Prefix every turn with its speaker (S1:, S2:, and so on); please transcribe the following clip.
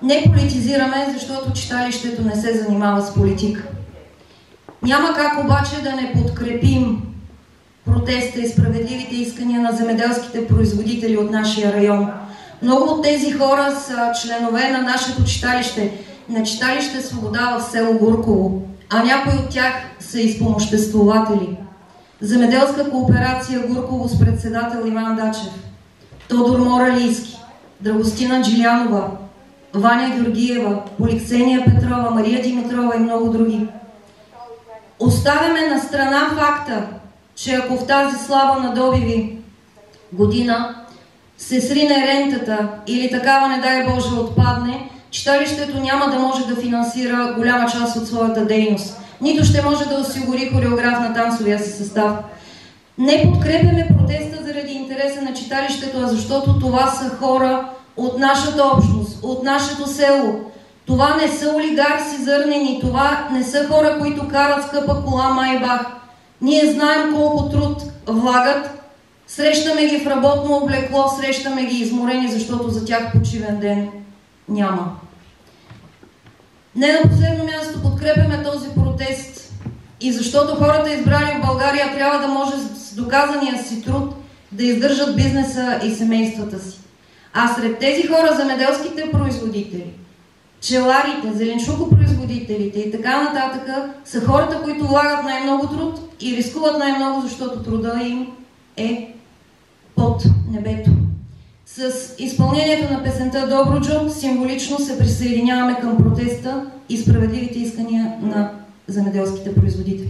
S1: Не политизираме, защото читалището не се занимава с политика. Няма как обаче да не подкрепим протеста и справедливите искания на земеделските производители от нашия район. Много от тези хора са членове на нашето читалище, на читалище Свобода в село Гурково, а някои от тях са изпомоществователи. Земеделска кооперация Гурково с председател Иван Дачев, Тодор Моралийски, Драгостина Джилянова, Ваня Георгиева, Поликсения Петрова, Мария Димитрова и много други. Оставяме на страна факта, че ако в тази слаба на добиви година се срине рентата или такава, не дай Боже, отпадне, читалището няма да може да финансира голяма част от своята дейност. Нито ще може да осигури хореограф на танцовия си състав. Не подкрепяме протеста заради интереса на читалището, а защото това са хора от нашата общност, от нашето село. Това не са олигарси зърнени, това не са хора, които карат скъпа кола Майбах. Ние знаем колко труд влагат, срещаме ги в работно облекло, срещаме ги изморени, защото за тях почивен ден няма. Не на последно място подкрепяме този протест и защото хората, избрали в България, трябва да може с доказания си труд да издържат бизнеса и семействата си. А сред тези хора, земеделските производители, пчеларите, зеленчукопроизводителите и така нататък, са хората, които влагат най-много труд и рискуват най-много, защото труда им е под небето. С изпълнението на песента Добруджо символично се присъединяваме към протеста и справедливите искания на земеделските производители.